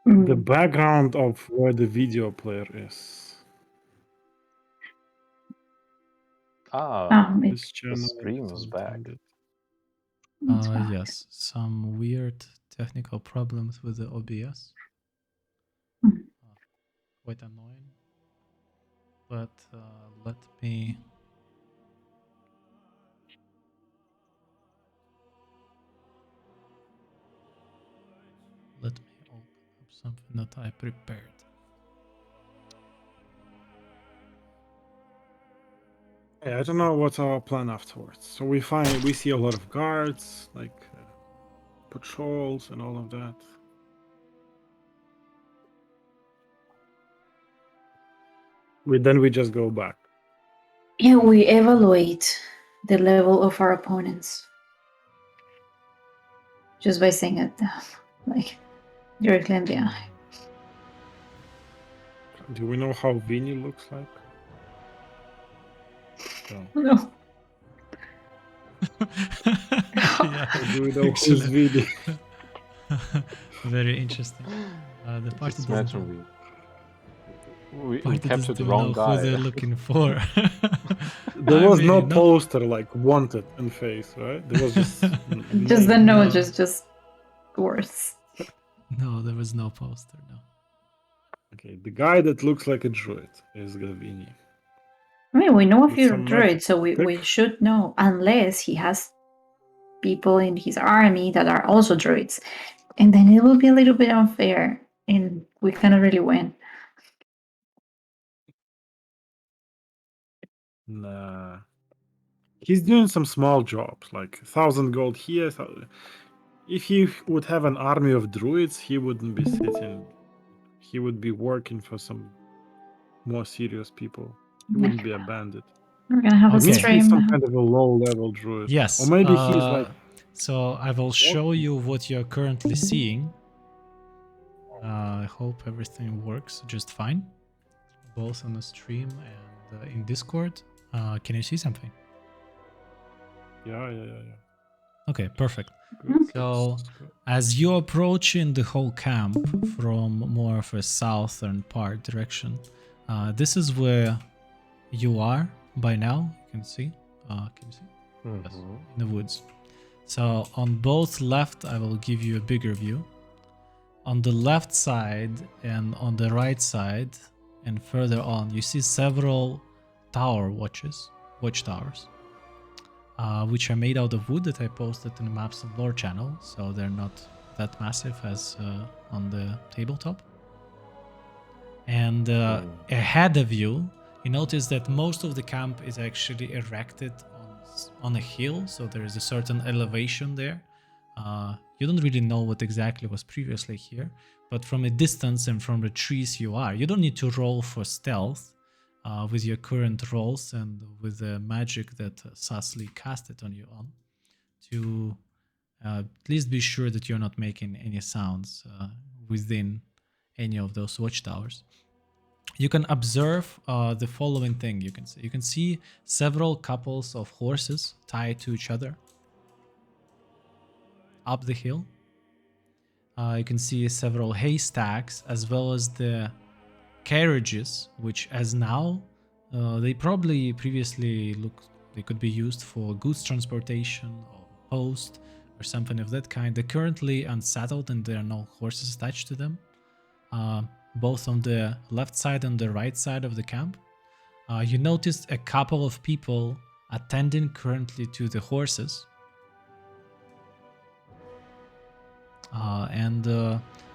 The background of where the video player is. This channel the stream is back. intended. Yes, some weird technical problems with the OBS. Quite annoying. But let me... Let me open up something that I prepared. Yeah, I don't know what's our plan afterwards. So we see a lot of guards, like patrols and all of that. Then we just go back. Yeah, we evaluate the level of our opponents just by saying it, like directly in the eye. Do we know how Vinny looks like? No. Yeah, Do we know who's Vinny? Very interesting. The party Just doesn't imagine know. we Party captured the doesn't wrong know guy. who they're looking for. There was no poster like wanted in face, right? There was just just the no, just words. No, there was no poster, no. Okay, the guy that looks like a druid is Gavini. I mean, we know a With few some druids, magic so we trick. should know, unless he has people in his army that are also druids. And then it will be a little bit unfair, and we cannot really win. Nah. He's doing some small jobs, like 1,000 gold here. If he would have an army of druids, he wouldn't be sitting. He would be working for some more serious people. He wouldn't be a bandit. We're gonna have It a means stream. he's some kind of a low-level druid. Yes. Or maybe he's like... So I will show you what you're currently seeing. I hope everything works just fine, both on the stream and in Discord. Can you see something? Yeah. Okay, perfect. Good. So as you're approaching the whole camp from more of a southern part direction, this is where you are by now. You can see. Can you see? Yes, in the woods. So on both left, I will give you a bigger view. On the left side and on the right side and further on, you see several watchtowers, which are made out of wood that I posted in the Maps and Lore channel, so they're not that massive as on the tabletop. And ahead of you, you notice that most of the camp is actually erected on a hill, so there is a certain elevation there. You don't really know what exactly was previously here, but from a distance and from the trees you don't need to roll for stealth with your current rolls and with the magic that Sasli casted on you to at least be sure that you're not making any sounds within any of those watchtowers. You can observe the following thing. You can see several couples of horses tied to each other up the hill. You can see several haystacks as well as the carriages, which as now they probably previously they could be used for goods transportation or post or something of that kind. They're currently unsettled and there are no horses attached to them. Both on the left side and the right side of the camp. You noticed a couple of people attending currently to the horses.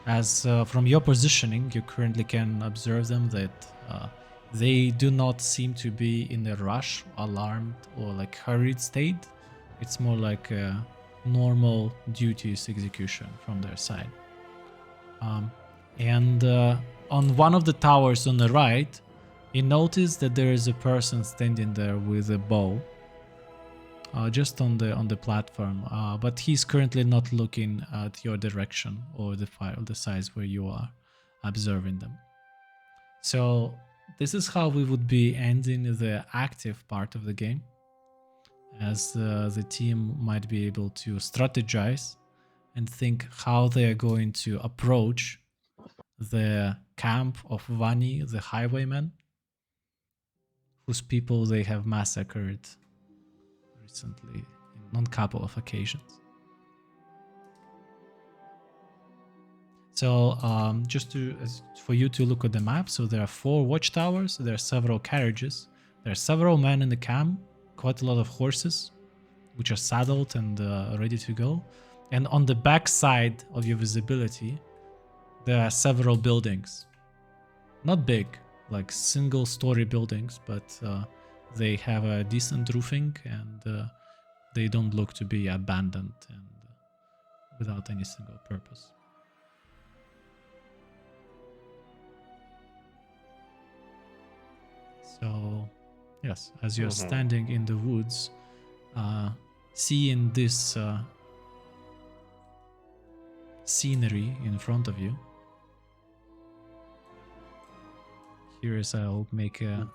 As from your positioning, you currently can observe them that they do not seem to be in a rush, alarmed, or like hurried state. It's more like a normal duties execution from their side. On one of the towers on the right, you notice that there is a person standing there with a bow, just on the platform. But he's currently not looking at your direction or the size where you are observing them. So this is how we would be ending the active part of the game, as the team might be able to strategize and think how they are going to approach the camp of Vani, the highwayman, whose people they have massacred recently on a couple of occasions. So for you to look at the map, so there are 4 watchtowers, there are several carriages, there are several men in the camp, quite a lot of horses, which are saddled and ready to go. And on the back side of your visibility, there are several buildings. Not big, like single-story buildings, but they have a decent roofing and they don't look to be abandoned and without any single purpose. So, yes, as you're standing in the woods, seeing this scenery in front of you, here is I'll make a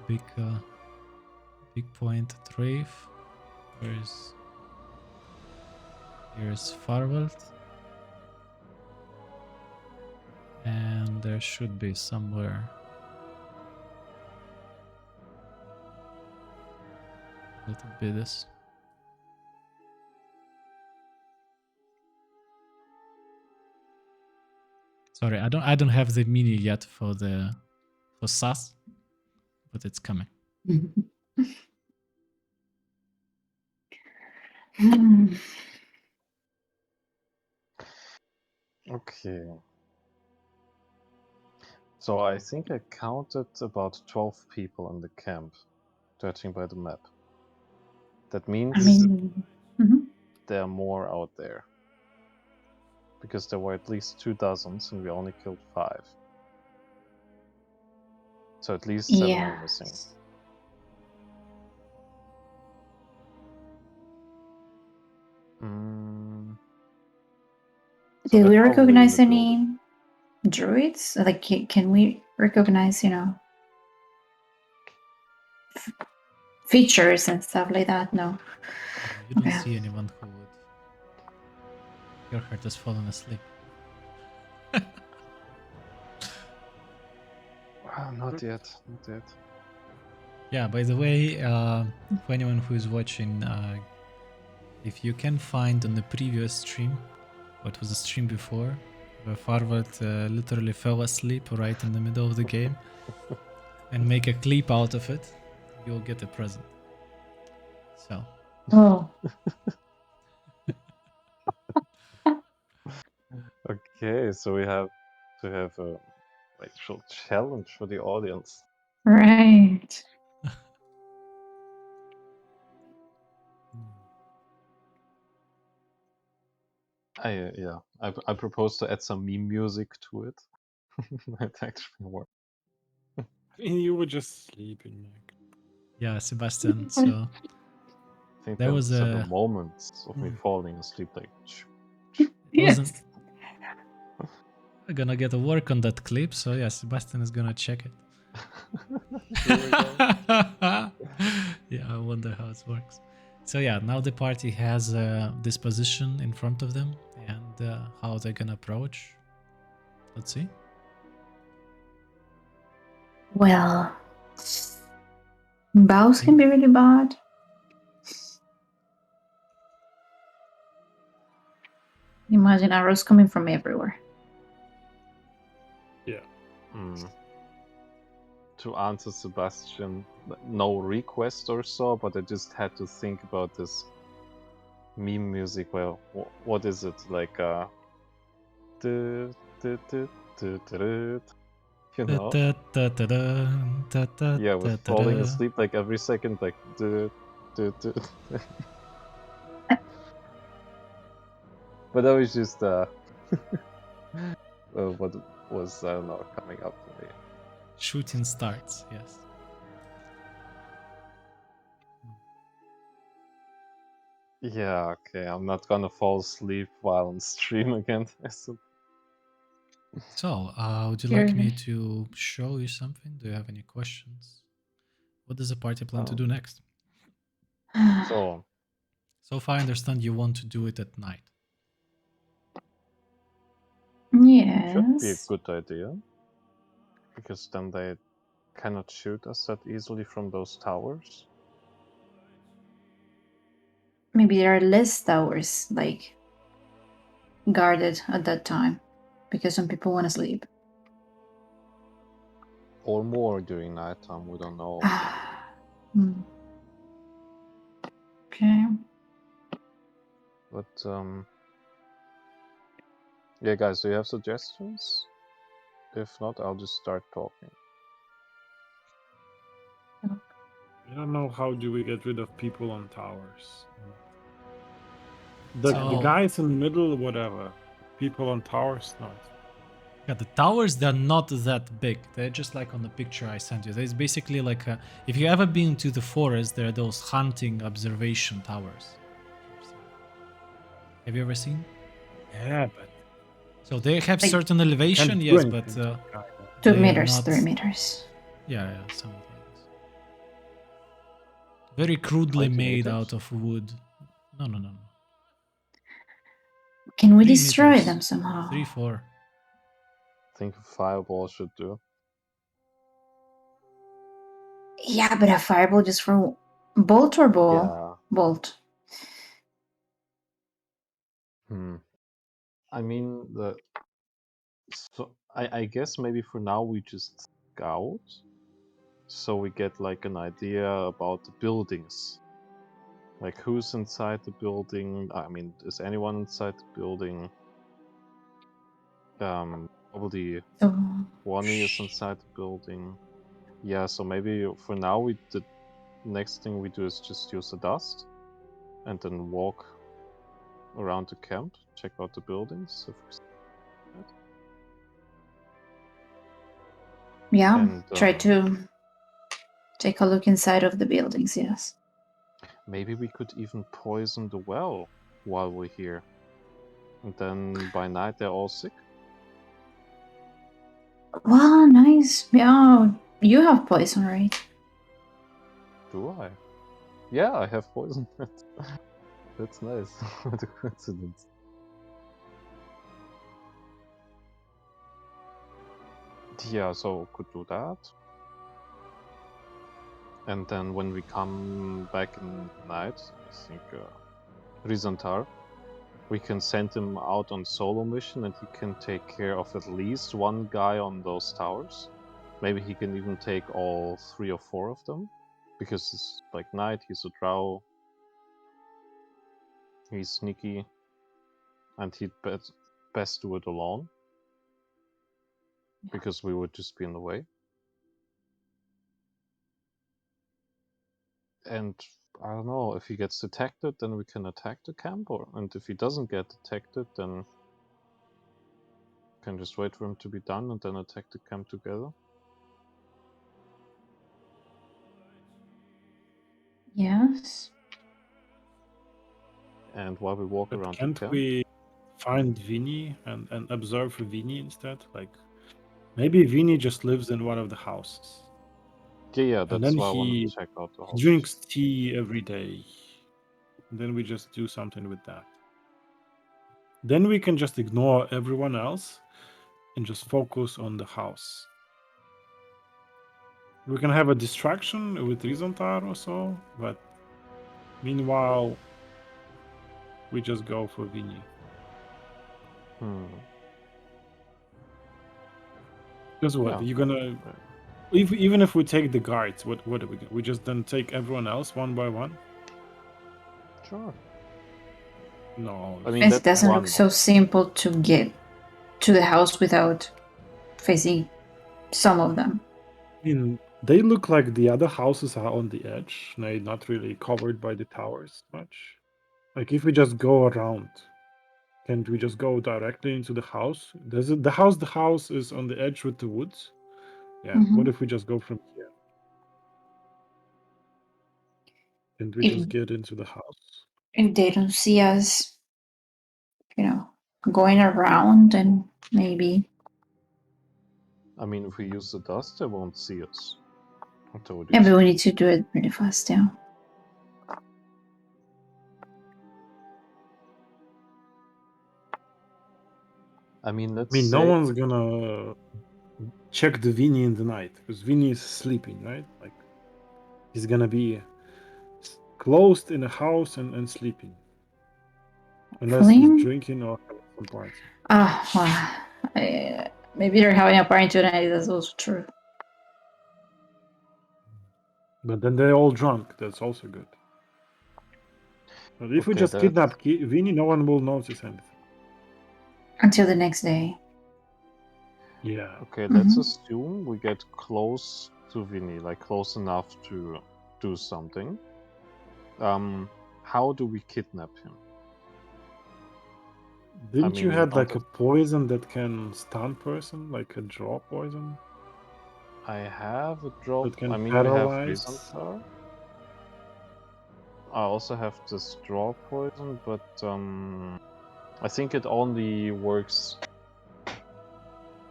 big point at Rafe. Here's Farwald, and there should be somewhere little bit this. Sorry, I don't have the mini yet for SAS, but it's coming. Okay. So I think I counted about 12 people in the camp, judging by the map. That means I mean, there are more out there. Because there were at least 2 dozens and we only killed 5. So at least 7 yeah. are missing. So Did we they're probably in recognize the any building. druids? Like, can we recognize, features and stuff like that? No. You don't Okay. see anyone who would. Your heart has fallen asleep. Not yet, not yet. Yeah, by the way, for anyone who is watching, if you can find on the previous stream, what was the stream before, where Farward literally fell asleep right in the middle of the game, and make a clip out of it, you'll get a present. So. Oh. Okay, so we have to have a actual challenge for the audience. Right. I propose to add some meme music to it. Might actually work. I mean, you were just sleeping, Mike. Yeah, Sebastian. So I think there there was were several moments of me falling asleep, like. Wasn't. I'm gonna get to work on that clip, so yeah, Sebastian is gonna check it. Yeah, I wonder how it works. So yeah, now the party has this position in front of them, and how they're gonna approach. Let's see. Well, bows can be really bad. Imagine arrows coming from everywhere. Yeah. To answer Sebastian, no request or so, but I just had to think about this meme music. Well, what is it like? You know? Yeah, with falling asleep like every second, like. But that was just what was, I don't know, coming up for me. Shooting starts, yes. Yeah, okay, I'm not gonna fall asleep while on stream again. So, would you like me to show you something? Do you have any questions? What does the party plan to do next? So far, I understand you want to do it at night. Should be a Yes. good idea. Because then they cannot shoot us that easily from those towers. Maybe there are less towers, like, guarded at that time. Because some people want to sleep. Or more during nighttime, we don't know. Hmm. Okay. But yeah, guys, do you have suggestions? If not, I'll just start talking. I don't know how do we get rid of people on towers. The So- guys in the middle, whatever. People on towers, not. Yeah, the towers, they're not that big. They're just like on the picture I sent you. There's basically like a, if you ever been to the forest, there are those hunting observation towers. Have you ever seen? Yeah, but So they have Like- certain elevation, can't do yes, anything but to the guy. 2 They are meters, not- 3 meters. yeah, something like this. Very crudely 20 made meters? out of wood. No. Can we 3 destroy meters. them somehow? 3, 4. I think a fireball should do. Yeah, but a fireball just for bolt or ball? Yeah. Bolt. I mean, so I guess maybe for now we just scout, so we get like an idea about the buildings, like who's inside the building. I mean, is anyone inside the building? Probably So, S1E is inside the building. Yeah, so maybe for now the next thing we do is just use the dust, and then walk around the camp, check out the buildings. If we see that. yeah, And, try to take a look inside of the buildings, yes. maybe we could even poison the well while we're here. And then by night they're all sick. Wow, nice. Yeah, you have poison, right? Do I? Yeah, I have poison. That's nice. What a coincidence. Yeah, so could do that. And then when we come back in night, I think Rizantar, we can send him out on solo mission and he can take care of at least one guy on those towers. Maybe he can even take all 3 or 4 of them. Because it's like night, he's a drow. He's sneaky. And he'd best do it alone. Because we would just be in the way. And I don't know, if he gets detected, then we can attack the camp, and if he doesn't get detected, then we can just wait for him to be done and then attack the camp together. Yes. And while we walk But around the can't camp, we find Vinny and observe Vinny instead? Like, maybe Vinny just lives in one of the houses. yeah, And that's then why I want he to check out the house. drinks tea every day. And then we just do something with that. Then we can just ignore everyone else and just focus on the house. We can have a distraction with Rizontar or so, but meanwhile, we just go for Vinny. Because what? Yeah. You're gonna... Even if we take the guards, what do we get? We just then take everyone else one by one? Sure. No. I mean, It that's doesn't one look so simple to get to the house without facing some of them. I mean, they look like the other houses are on the edge. They're not really covered by the towers much. Like, if we just go around, can't we just go directly into the house? The house is on the edge with the woods. Yeah, what if we just go from here? Can't we If- just get into the house? If they don't see us, going around, and maybe. I mean, if we use the dust, they won't see us. I told you Yeah, but so. we need to do it really fast, yeah. I mean, I let's mean, say no one's gonna check the Vinny in the night because Vinny is sleeping, right? Like he's gonna be closed in a house and sleeping, unless he's Flame? drinking or having some party. Maybe they're having a party tonight. That's also true. But then they're all drunk. That's also good. But if we Okay, just that's kidnap Vinny, no one will notice anything. Until the next day. Yeah. okay. Let's Mhm. assume we get close to Vinny, like close enough to do something. How do we kidnap him? Didn't you mean, had on like the- a poison that can stun person, like a draw poison I have a drop. that can I mean, we have paralyze? Rizantar. I also have the straw poison, but I think it only works.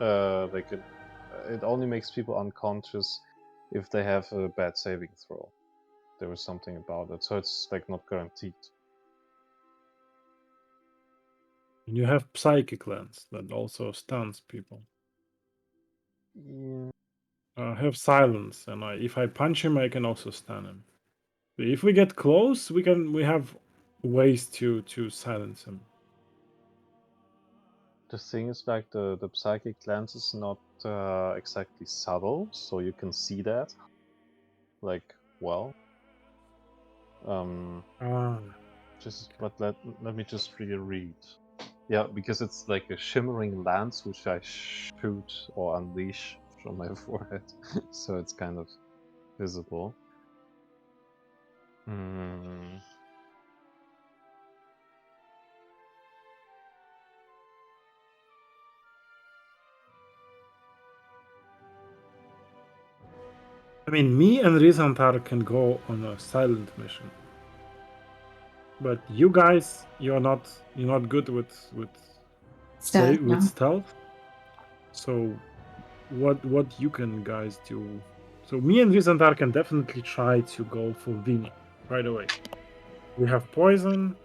Like it only makes people unconscious if they have a bad saving throw. There was something about it, so it's like not guaranteed. And you have psychic lens that also stuns people. Yeah. I have silence, and if I punch him, I can also stun him. If we get close, we have ways to silence him. The thing is, like the psychic lens is not exactly subtle, so you can see that. Like, well, Ah, but let me just reread. Yeah, because it's like a shimmering lance which I shoot or unleash from my forehead, so it's kind of visible. Hmm. I mean, me and Rizantar can go on a silent mission, but you guys, you're not good with Stealth, no. stealth. So what you can guys do? So me and Rizantar can definitely try to go for Vini right away. We have poison.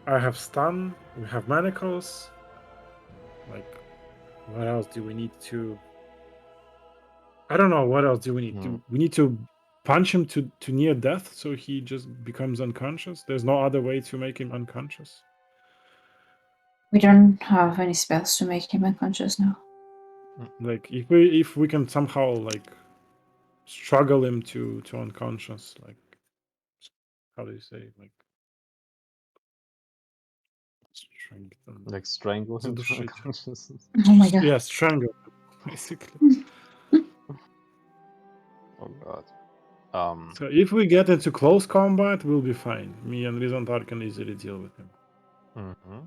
I have stun. We have manacles. Like, what else do we need to? I don't know. What else do we need? Hmm. We need to punch him to near death so he just becomes unconscious? There's no other way to make him unconscious? We don't have any spells to make him unconscious now. Like, if we can somehow, like, struggle him to unconscious, like, how do you say, like, strengthen, Like strangle him to задушить. unconsciousness. Oh my god. Yeah, strangle, basically. Oh god. So if we get into close combat, we'll be fine. Me and Rizantar can easily deal with him. Mm-hmm.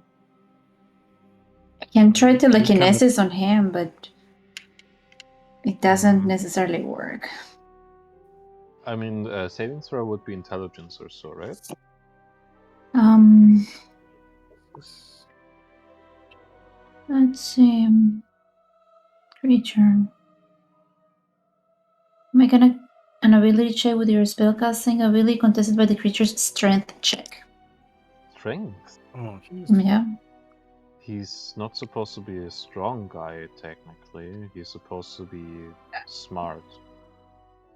I can try We telekinesis on him, but it doesn't Mhm. necessarily work. I mean, saving throw would be intelligence or so, right? Um, let's see. Creature. Make an ability check with your spellcasting ability contested by the creature's strength check. Strength. Oh, Yeah. He's not supposed to be a strong guy, technically. He's supposed to be smart.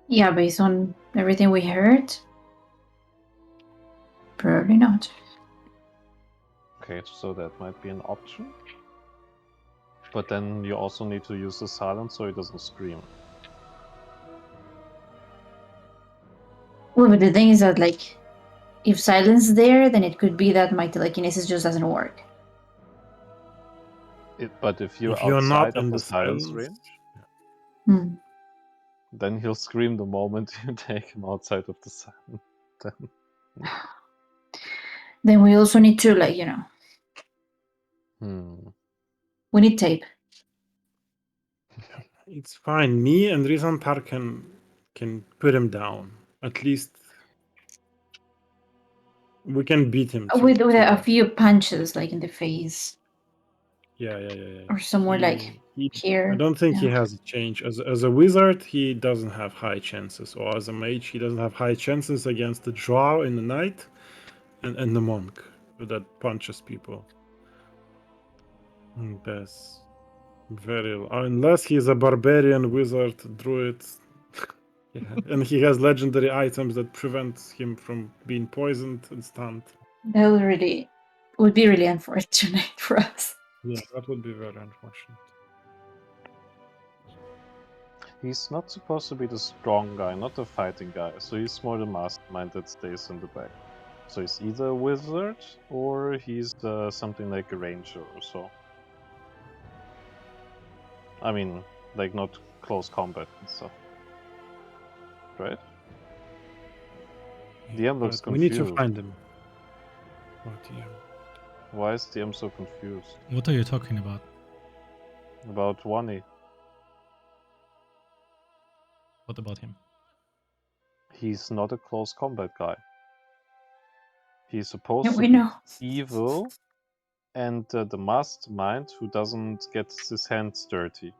Yeah, based on everything we heard, probably not. Okay, so that might be an option. But then you also need to use the silence so he doesn't scream. Well, but the thing is that, like, if silence is there, then it could be that my telekinesis just doesn't work. But if you're if you're not outside of in the the silence silence, range, Hmm. then he'll scream the moment you take him outside of the silence. Then we also need to, like, we need tape. it's fine. Me and Rizantar can put him down. At least we can beat him With to a death. few punches, like in the face Yeah. or somewhere like here. I don't think he Yeah. has a change. As a wizard, he doesn't have high chances, or as a mage, he doesn't have high chances against the drow in the night and the monk that punches people. That's very unless he's a barbarian, wizard, druid. Yeah. And he has legendary items that prevent him from being poisoned and stunned. That would be really unfortunate for us. Yeah, that would be very unfortunate. He's not supposed to be the strong guy, not the fighting guy. So he's more the mastermind that stays in the back. So he's either a wizard or he's something like a ranger or so. I mean, like not close combat and stuff. Right? DM looks But we need to confused. find him. Oh dear. Why is DM so confused? What are you talking about? About Wani. What about him? He's not a close combat guy. He's supposed Yeah, to we be know. evil and the mastermind who doesn't get his hands dirty.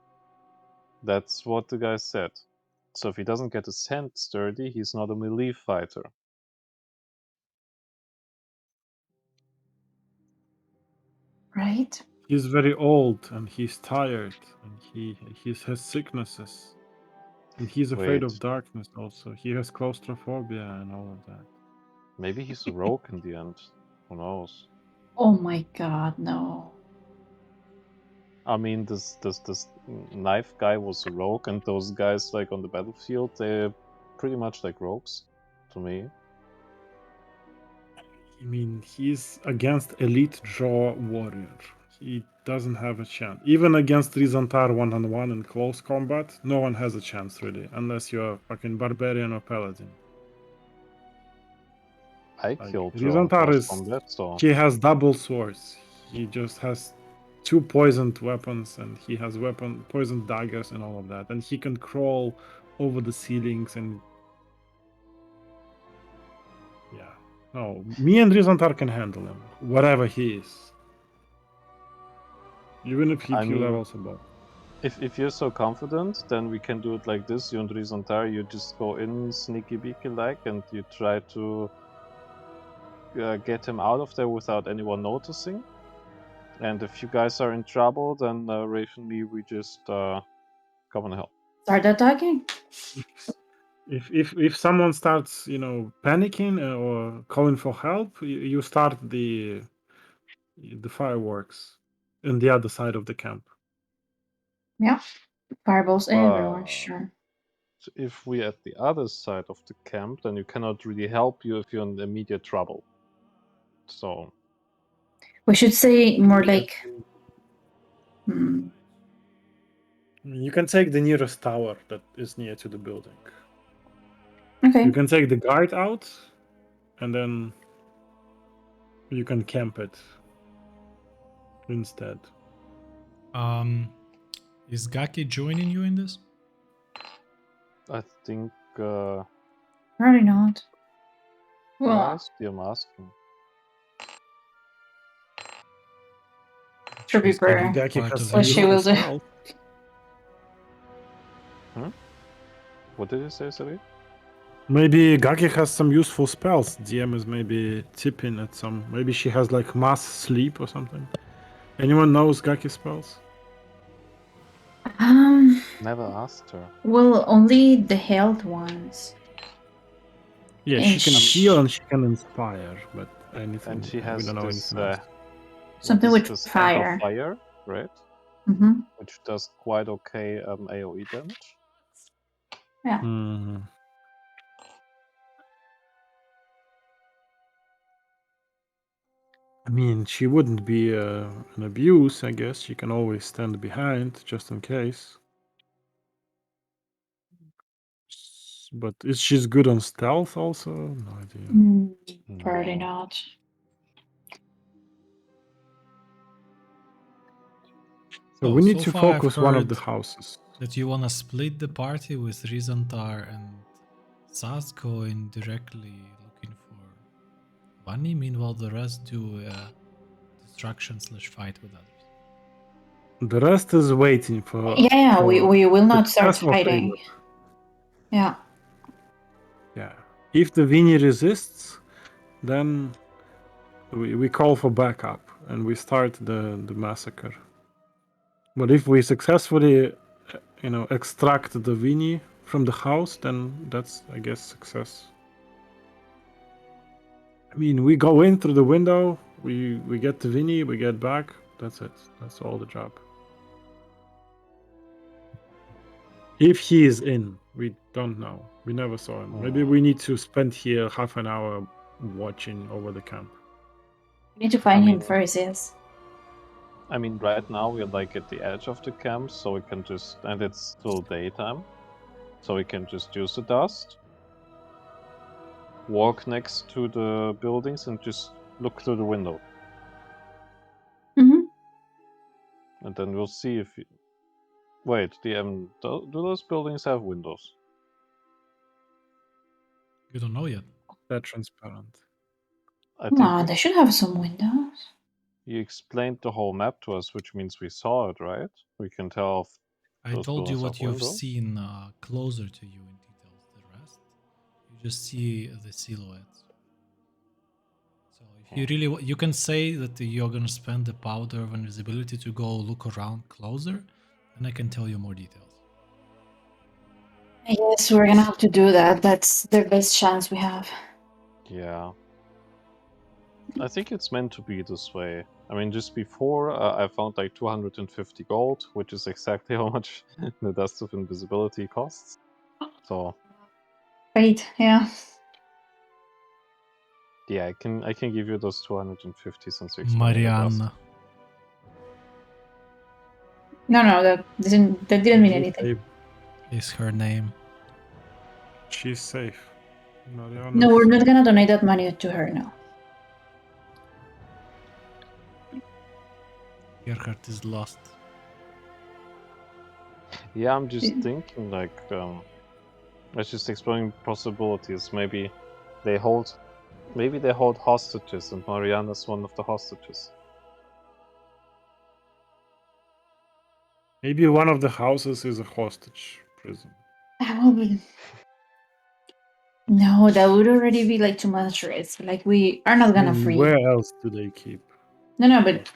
That's what the guy said. So if he doesn't get his hands dirty, he's not a melee fighter. Right? He's very old and he's tired and he has sicknesses. And he's afraid of Wait. darkness also. He has claustrophobia and all of that. Maybe he's a rogue in the end. Who knows? Oh my god, no. I mean, this knife guy was a rogue, and those guys like on the battlefield, they're pretty much like rogues, to me. I mean, he's against elite draw warrior. He doesn't have a chance. Even against Rizantar one-on-one in close combat, no one has a chance really, unless you're a fucking barbarian or paladin. I Like, killed her on Rizantar close is combat, so he has double swords. He just has 2 poisoned weapons and he has poisoned daggers and all of that. And he can crawl over the ceilings and yeah. No, me and Rizantar can handle him, whatever he is. Even if he I few mean, levels above. if you're so confident, then we can do it like this. You and Rizantar, you just go in sneaky beaky like, and you try to get him out of there without anyone noticing. And if you guys are in trouble, then Rafe and me, we just come and help. Start attacking? If someone starts, panicking or calling for help, you start the fireworks on the other side of the camp. Yeah. Fireballs everywhere, But sure. if we're at the other side of the camp, then you cannot really help you if you're in immediate trouble. So We should say more like You can take the nearest tower that is near to the building. okay. You can take the guard out, and then you can camp it instead. Is Gaki joining you in this? I think Probably not. why Well, is DM asking? to be She's gonna fair. be Gaki part has of some What she useful will do. spells. What did you say, Sari? Maybe Gaki has some useful spells. DM is maybe tipping at some. Maybe she has like mass sleep or something. Anyone knows Gaki spells? Never asked her. Well, only the health ones. Yeah, And she can sh- heal and she can inspire, but anything. And she we has don't know this anything else. Something what is with this hand of fire. fire, right? Mm-hmm. Which does quite okay AoE damage. Yeah. Mhm. I mean, she wouldn't be an abuse, I guess. She can always stand behind just in case. But is she's good on stealth also? No idea. Probably No. not. So we need so to far I've focus one of the heard houses. that you wanna split the party with Rizantar and Saz going directly looking for Bunny. Meanwhile, the rest do distraction/fight with others. The rest is waiting for. Yeah, we will not start success or fighting. failure. Yeah. Yeah. If the Vini resists, then we call for backup and we start the massacre. But if we successfully, extract the Vinny from the house, then that's, I guess, success. I mean, we go in through the window, we get the Vinny, we get back. That's it. That's all the job. If he is in, we don't know. We never saw him. Maybe we need to spend here half an hour watching over the camp. We need to find him mean- first, yes. I mean, right now we're like at the edge of the camp, so we can just, and it's still daytime, so we can just use the dust, walk next to the buildings, and just look through the window, Mm-hmm. and then we'll see if. Wait, do those buildings have windows? You don't know yet. They're transparent. I Come on, think they should have some windows. you explained the whole map to us, which means we saw it, right? We can tell if I those told you buildings what have you've windows. seen closer to you in details. The rest, you just see the silhouettes. So if you really, you can say that you're gonna spend the powder of invisibility to go look around closer, and I can tell you more details. I guess we're gonna have to do that. That's the best chance we have. Yeah. I think it's meant to be this way. I mean, just before I found like 250 gold, which is exactly how much the Dust of Invisibility costs. So Great, yeah. yeah, I can give you those 250 since you explained the dust. Marianne No, that didn't mean anything. Safe. is her name. She's safe. Mariana's No, we're not safe. gonna donate that money to her now. Gerhard is lost. Yeah, I'm just Mm. thinking like let's just exploring possibilities. Maybe they hold hostages, and Mariana's one of the hostages. Maybe one of the houses is a hostage prison. No, that would already be like too much risk. Like we are not gonna free. Where else do they keep No, but hostages?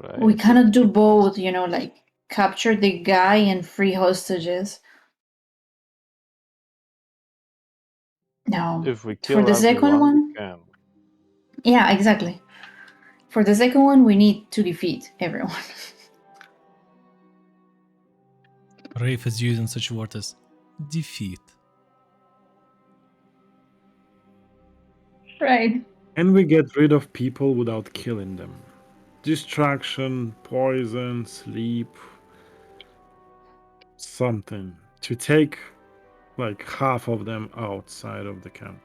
Right? we cannot do both. Like capture the guy and free hostages. No. If we For kill the second everyone, one, we can. yeah, exactly. For the second one, we need to defeat everyone. Rafe is using such words as defeat. Right. Can we get rid of people without killing them? Distraction, poison, sleep, something to take like half of them outside of the camp.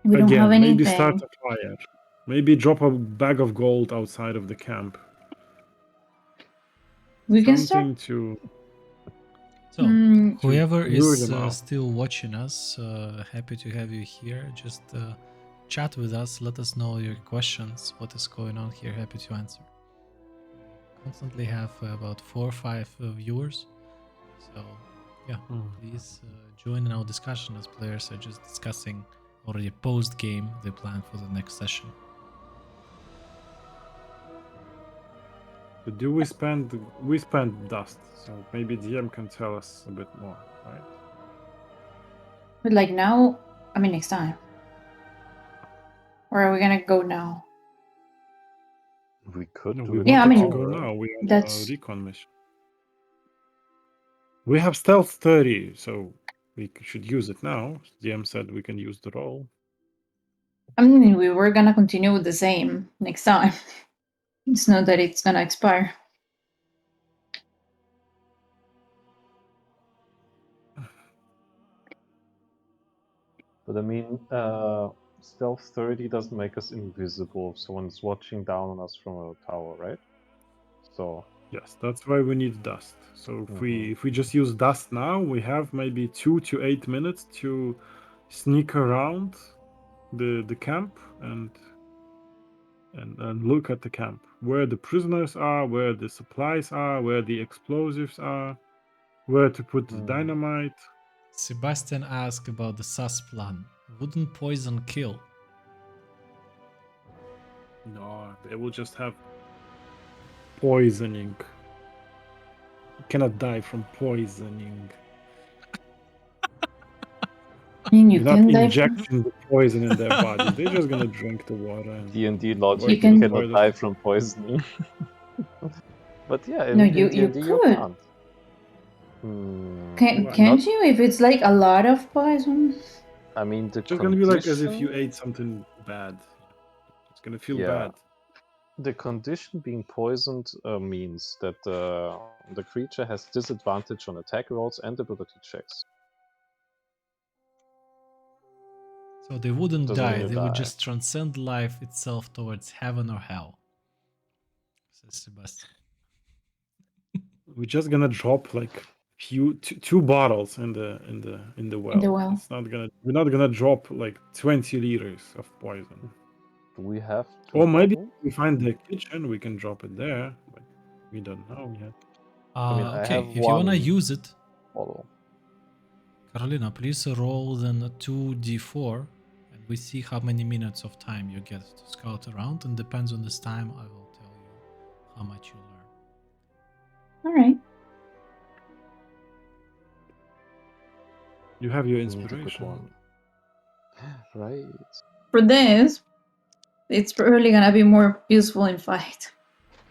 We don't have Again, maybe anything. start a fire. Maybe drop a bag of gold outside of the camp. We can start. Something to So, Mm, whoever lure is them out. still watching us, happy to have you here. Just chat with us. Let us know your questions. What is going on here? Happy to answer. Constantly have about 4 or 5 viewers. So, yeah, please join in our discussion as players are just discussing already post game the plan for the next session. But do we spend dust, so maybe DM can tell us a bit more, right? but like now, I mean next time. Or are we gonna go now? We could No, do we it. Yeah, I wanted mean, to go now. We on a that's- recon mission. We have stealth 30, so we should use it now. DM said we can use the roll. I mean, we were gonna continue with the same next time. It's not that it's gonna expire. But I mean, stealth 30 doesn't make us invisible if someone's watching down on us from a tower, right? So Yes, that's why we need dust. So if we just use dust now, we have maybe 2 to 8 minutes to sneak around the camp and look at the camp, where the prisoners are, where the supplies are, where the explosives are, where to put the dynamite. Sebastian asked about the sus plan. Wouldn't poison kill? No, they will just have poisoning. You cannot die from poisoning. I mean, you You're not can die from... injecting the poison in their bodies. They're just gonna drink the water and D&D avoid logic, the you can- cannot toilet. die from poisoning. But yeah, No, in you D&D you could. can't. Hmm, Why Can't not. you if it's like a lot of poison? I mean, the It's just gonna be like as if you condition, ate something bad. It's gonna feel yeah, bad. the condition being poisoned means that the creature has disadvantage on attack rolls and ability checks. So they wouldn't Doesn't die, mean you they would die. just transcend life itself towards heaven or hell. Says Sebastian. We're just gonna drop like two bottles in the well. well. It's not gonna. We're not gonna drop like 20 liters of poison. Do we have two Or maybe bottles? if we find the kitchen, we can drop it there. But we don't know yet. I mean, I Okay, have if you wanna one use it, bottle. Carolina, please roll then a 2d4 and we see how many minutes of time you get to scout around, and depends on this time I will tell you how much you learn. All right. You have your We need a good inspiration. one. Right. For this, it's probably gonna be more useful in fight.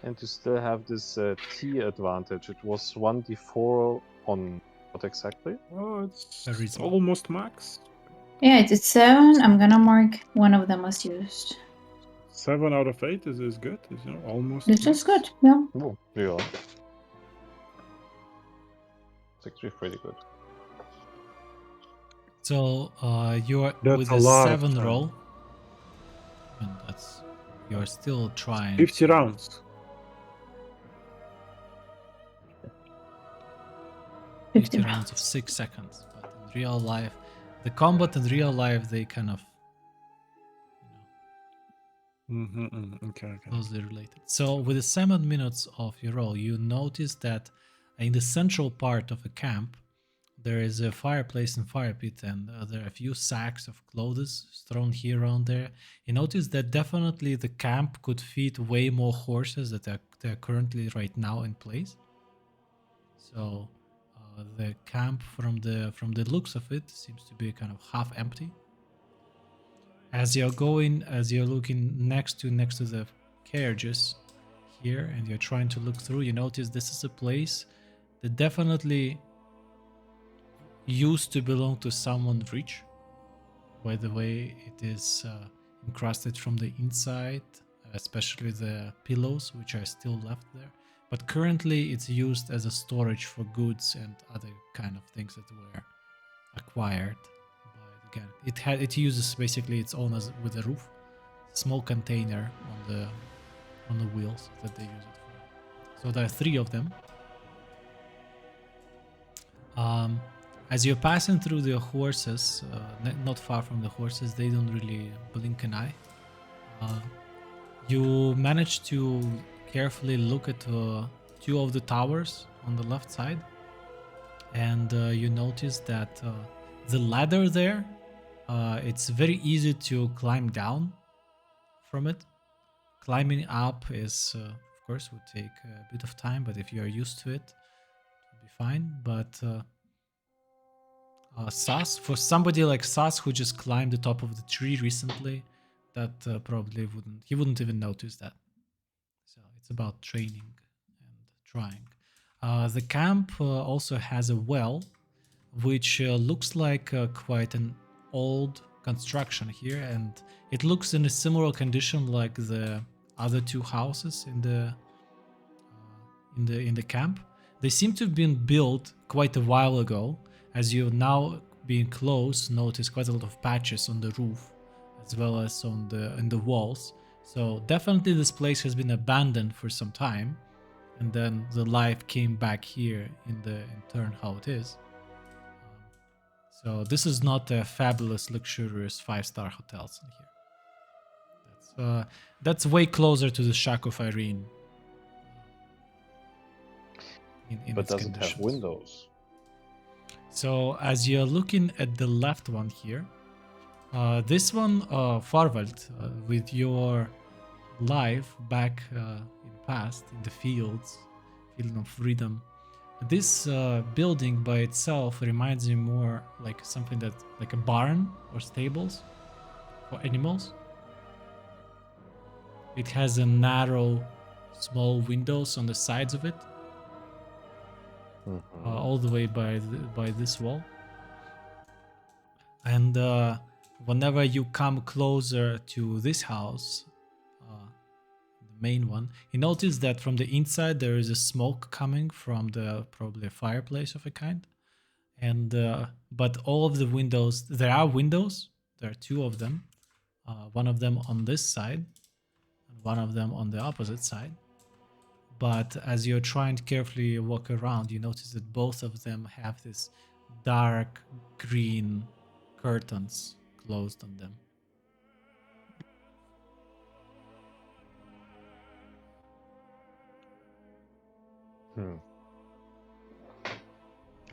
And you still have this T advantage. It was 1d4 on what exactly? Oh, it's Charisma. almost max. Yeah, it's 7. I'm gonna mark one of them as used. 7 out of 8 is good. Is almost. This max. is good. Yeah. Oh, yeah. It's actually pretty good. So you're That's with a a lot of 7 time. roll, and that's you're still trying 50 to- rounds. 50 rounds of 6 seconds, but in real life, the combat in real life, they kind of, Okay. closely related. So with the 7 minutes of your roll, you notice that in the central part of a camp, there is a fireplace and fire pit, and there are a few sacks of clothes thrown here around there. You notice that definitely the camp could feed way more horses that are currently right now in place. So the camp, from the looks of it, seems to be kind of half empty. As you're looking next to the carriages here, and you're trying to look through, you notice this is a place that definitely used to belong to someone rich. By the way, it is encrusted from the inside, especially the pillows, which are still left there. But currently it's used as a storage for goods and other kind of things that were acquired by the gang. It uses basically its own as with a roof, small container on the wheels that they use it for. So there are 3 of them. As you're passing through the horses, not far from the horses, they don't really blink an eye. You manage to carefully look at 2 of the towers on the left side, and you notice that the ladder there, it's very easy to climb down from it. Climbing up is, of course, would take a bit of time, but if you are used to it, it will be fine. But Sas, for somebody like Sas who just climbed the top of the tree recently, that probably wouldn't even notice that. So it's about training and trying. The camp also has a well, which looks like quite an old construction here, and it looks in a similar condition like the other 2 houses in the camp. They seem to have been built quite a while ago. As you now being close, notice quite a lot of patches on the roof, as well as in the walls. So definitely this place has been abandoned for some time, and then the life came back here in turn how it is. So this is not a fabulous, luxurious 5-star hotels in here. That's way closer to the Shack of Irene. In But its does it have conditions. windows? So as you're looking at the left one here, this one, Farvald, with your life back in past in the field of freedom. This building by itself reminds me more like something that like a barn or stables for animals. It has a narrow, small windows on the sides of it, all the way by this wall. And whenever you come closer to this house, the main one, you notice that from the inside there is a smoke coming from the probably a fireplace of a kind. And but all of the windows, there are windows. There are two of them. One of them on this side, and one of them on the opposite side. But as you're trying to carefully walk around, you notice that both of them have this dark green curtains closed on them.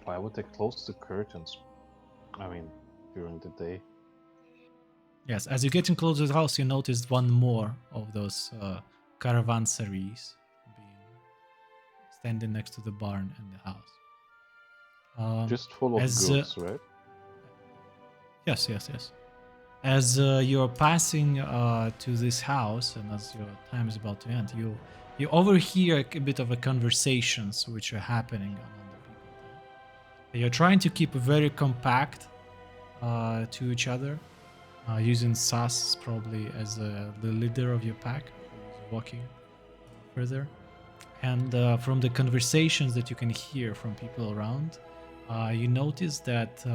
Why would they close the curtains? I mean, during the day. Yes, as you're getting closer to the house, you notice one more of those caravansaries standing next to the barn and the house. Just full of goods, right? Yes. As you're passing to this house, and as your time is about to end, you overhear a bit of a conversations which are happening among the people there. You're trying to keep very compact to each other, using Sas probably as the leader of your pack, who's walking further. And from the conversations that you can hear from people around, you notice that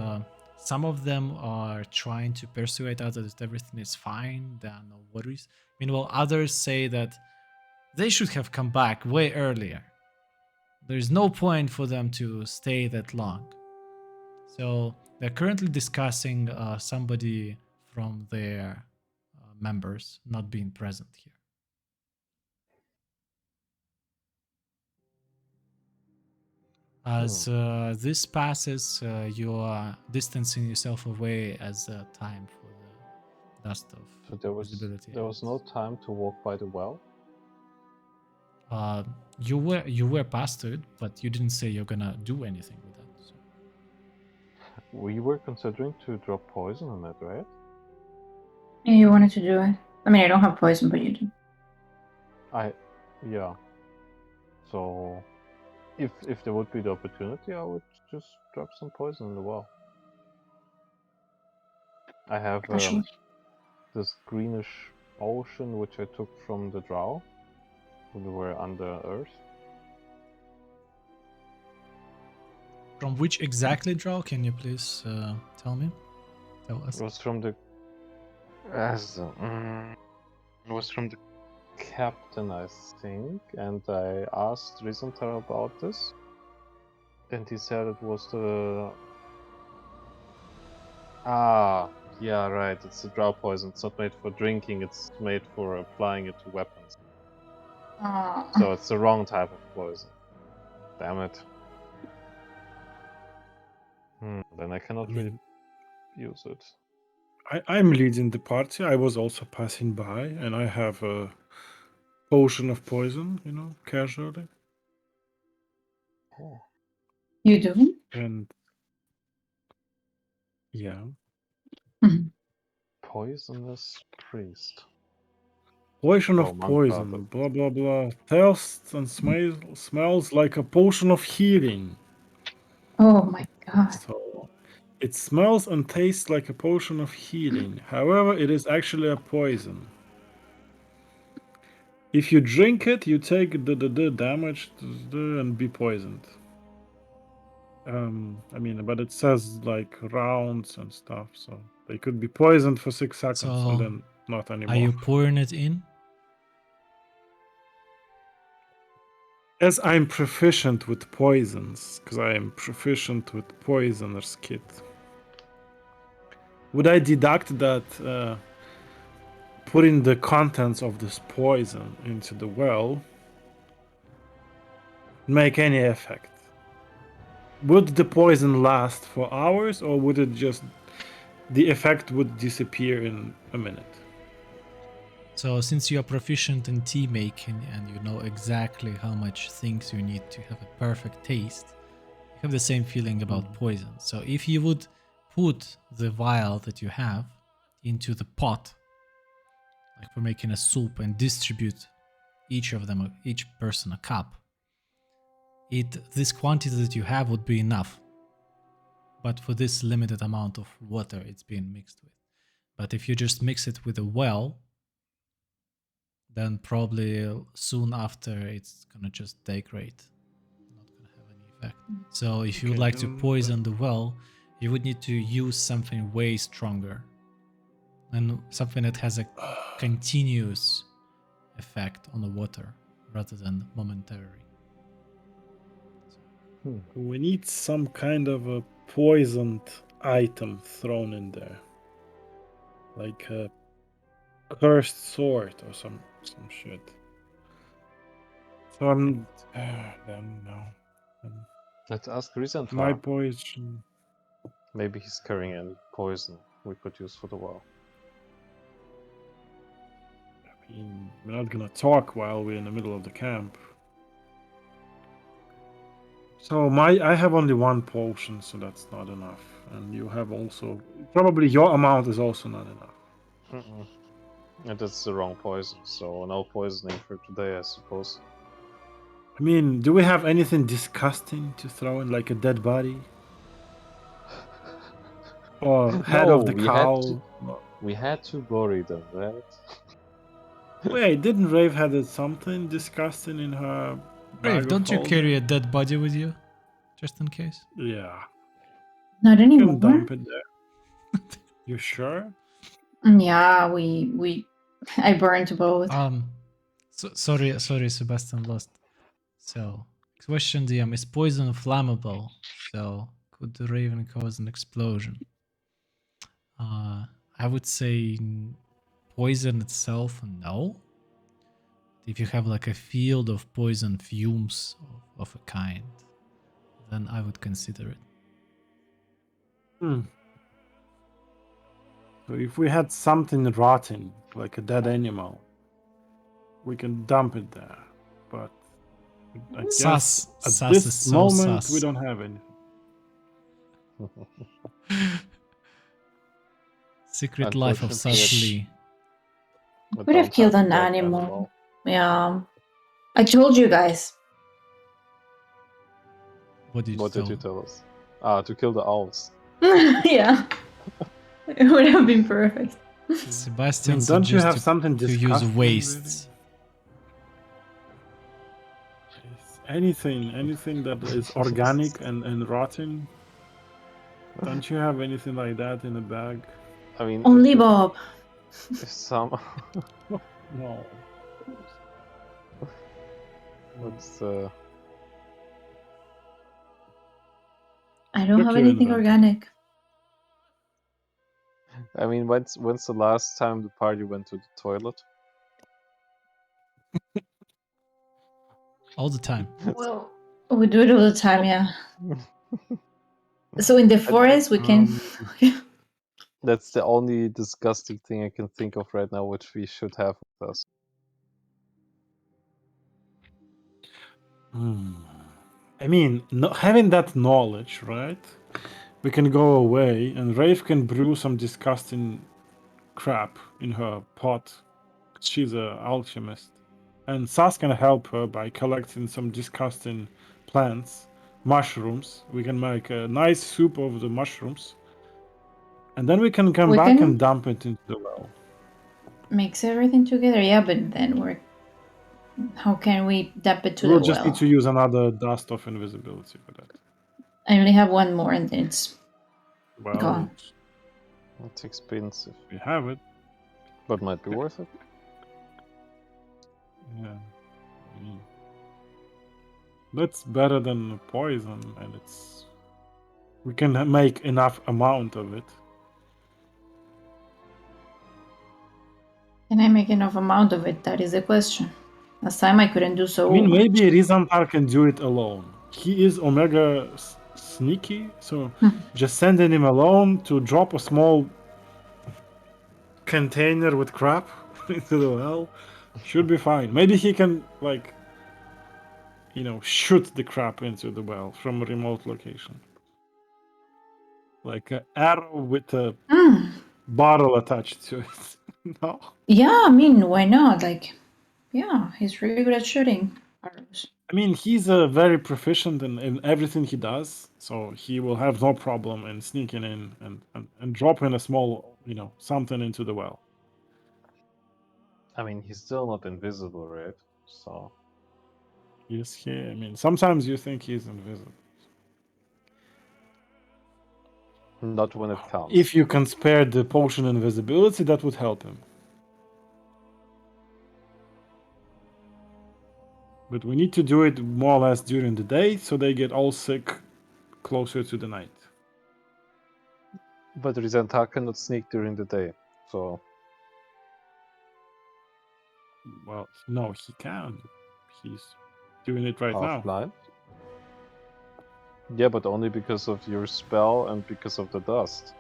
some of them are trying to persuade others that everything is fine, there are no worries. Meanwhile, others say that they should have come back way earlier. There's no point for them to stay that long. So they're currently discussing somebody from their members not being present here. As this passes, you are distancing yourself away as time for the dust of visibility. There was no time to walk by the well? You were past it, but you didn't say you're gonna do anything with that. So. We were considering to drop poison on it, right? Yeah, you wanted to do it. I mean, I don't have poison, but you do. Yeah. So, if there would be the opportunity, I would just drop some poison in the well. I have this greenish ocean which I took from the drow when we were under earth. From which exactly drow? Can you please tell us? It was from the it was from the captain, I think, and I asked Risantar about this, and he said it was the yeah, right, it's the drow poison. It's not made for drinking, it's made for applying it to weapons. So it's the wrong type of poison. Damn it. Then I cannot really use it. I'm leading the party. I was also passing by, and I have a potion of poison, casually. Oh. You do? And yeah. Poisonous priest. Potion of poison, blah blah blah. Tastes and smells like a potion of healing. Oh my god. So it smells and tastes like a potion of healing. However, it is actually a poison. If you drink it, you take the damage and be poisoned. But it says like rounds and stuff, so they could be poisoned for 6 seconds and then not anymore. Are you pouring it in? As I'm proficient with poisons, because I am proficient with Poisoner's Kit, would I deduct that putting the contents of this poison into the well make any effect? Would the poison last for hours, or would it just the effect would disappear in a minute? So since you are proficient in tea making and you know exactly how much things you need to have a perfect taste, you have the same feeling about poison. So if you would put the vial that you have into the pot, like for making a soup, and distribute each person a cup, this quantity that you have would be enough. But for this limited amount of water it's being mixed with. But if you just mix it with a well, then probably soon after it's gonna just degrade, not gonna have any effect. So if you would Okay, like to then poison the well, you would need to use something way stronger and something that has a continuous effect on the water rather than momentary. we need some kind of a poisoned item thrown in there, like a cursed sword or some shit. So I'm then no. Let's ask Recent My Farm. poison. Maybe he's carrying any poison we could use for the well. I mean, we're not gonna talk while we're in the middle of the camp. So I have only one potion, so that's not enough. And you have also probably your amount is also not enough. And it's the wrong poison, so no poisoning for today, I suppose. I mean, do we have anything disgusting to throw in, like a dead body? Or head of the cow? We had to bury them, right? Wait, didn't Rave had something disgusting in her bag Brave, of don't you holding? carry a dead body with you? Just in case? Yeah. Not You anymore. can dump it there. You sure? Yeah, I burned both. Sorry, Sebastian lost. So, question DM, is poison flammable? So, could the raven cause an explosion? I would say poison itself, no. If you have like a field of poison fumes of a kind, then I would consider it. So if we had something rotten, like a dead animal, we can dump it there. But I guess Sus at is this so moment sus. we don't have anything. Secret life of Sus Lee. Could have killed an animal. Yeah. I told you guys. What did you tell us? To kill the owls. Yeah. It would have been perfect. Sebastian don't you have suggested something to use disgusting, wastes. Anything that is organic and rotten. Don't you have anything like that in a bag? I mean, Only Bob. If some. No. What's I don't have Check your anything inventory. organic. I mean, when's the last time the party went to the toilet? All the time. Well, we do it all the time, yeah. So in the forest, we can. That's the only disgusting thing I can think of right now, which we should have with us. I mean, having that knowledge, right? We can go away, and Rafe can brew some disgusting crap in her pot. She's an alchemist. And Sas can help her by collecting some disgusting plants, mushrooms. We can make a nice soup of the mushrooms. And then we can come back and dump it into the well. Mix everything together, yeah, but then how can we dump it to the well? We'll just need to use another dust of invisibility for that. I only have one more and it's gone. It's expensive. We have it. But might be worth it. Yeah. That's better than poison, and we can make enough amount of it. Can I make enough amount of it? That is the question. Last time I couldn't do so. I mean, maybe Rizantar can do it alone. He is Omega sneaky, so just sending him alone to drop a small container with crap into the well. Should be fine. Maybe he can like, shoot the crap into the well from a remote location, like an arrow with a Hmm. bottle attached to it. No. Yeah, I mean, why not? Like, yeah, he's really good at shooting arrows. I mean, he's very proficient in everything he does, so he will have no problem in sneaking in and dropping a small, something into the well. I mean, he's still not invisible, right? So Yes, I mean, sometimes you think he's invisible. not when it counts. If you can spare the potion invisibility, that would help him. But we need to do it more or less during the day, so they get all sick closer to the night. But Rizantar cannot sneak during the day, so Well, no, he can. He's doing it right half now. blind. Yeah, but only because of your spell and because of the dust.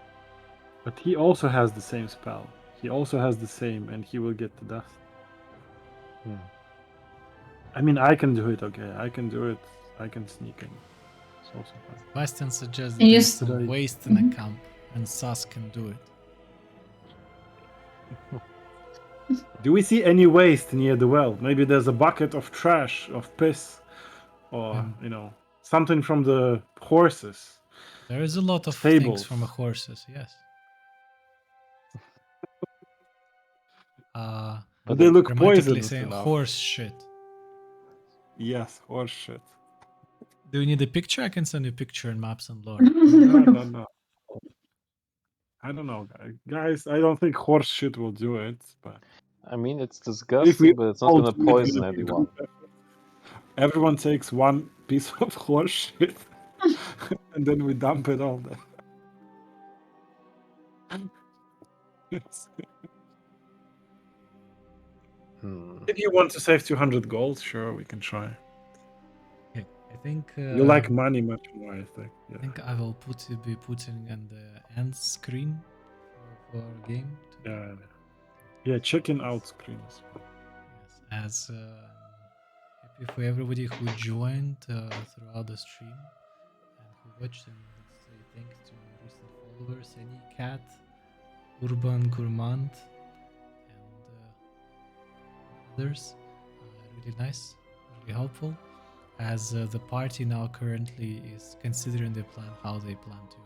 But he also has the same spell. He also has the same, and he will get the dust. I mean, I can do it, okay? I can do it. I can sneak in. It's also fine. Bastian suggests that And you there's s- some Today- waste in the Mhm. camp, and Sas can do it. Do we see any waste near the well? Maybe there's a bucket of trash, of piss, or, something from the horses. There is a lot of things Stables. from horses, yes. But they look Grammatically poisonous saying enough. horse shit. Yes, horse shit. Do you need a picture? I can send you a picture in Maps and Lore. No. I don't know, guys. I don't think horse shit will do it, but I mean, it's if we disgusting, but it's not all gonna do it with poison a anyone. group effort, everyone takes one piece of horse shit, and then we dump it all there. If you want to save 200 gold, sure, we can try. Okay, I think You like money much more, I think. I Yeah. think I will be putting in the end screen for our game. Yeah, checking out screens. Yes, as happy for everybody who joined throughout the stream and who watched, and let's say thanks to recent followers, Any Cat, Urban Gourmand, and others. Really nice, really helpful. As the party now currently is considering the plan, how they plan to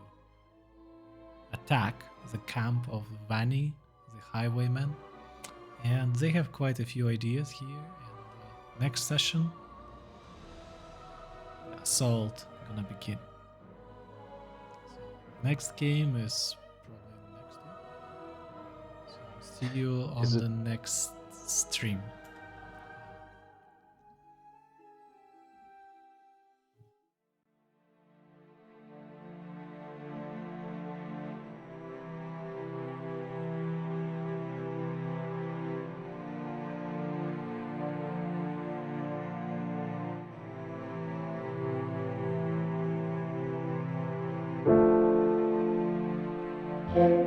attack the camp of Vanny, the highwayman, and they have quite a few ideas here. And next session, the assault gonna begin. So next game is probably next week. So see you on Is it- the next stream. Mhm.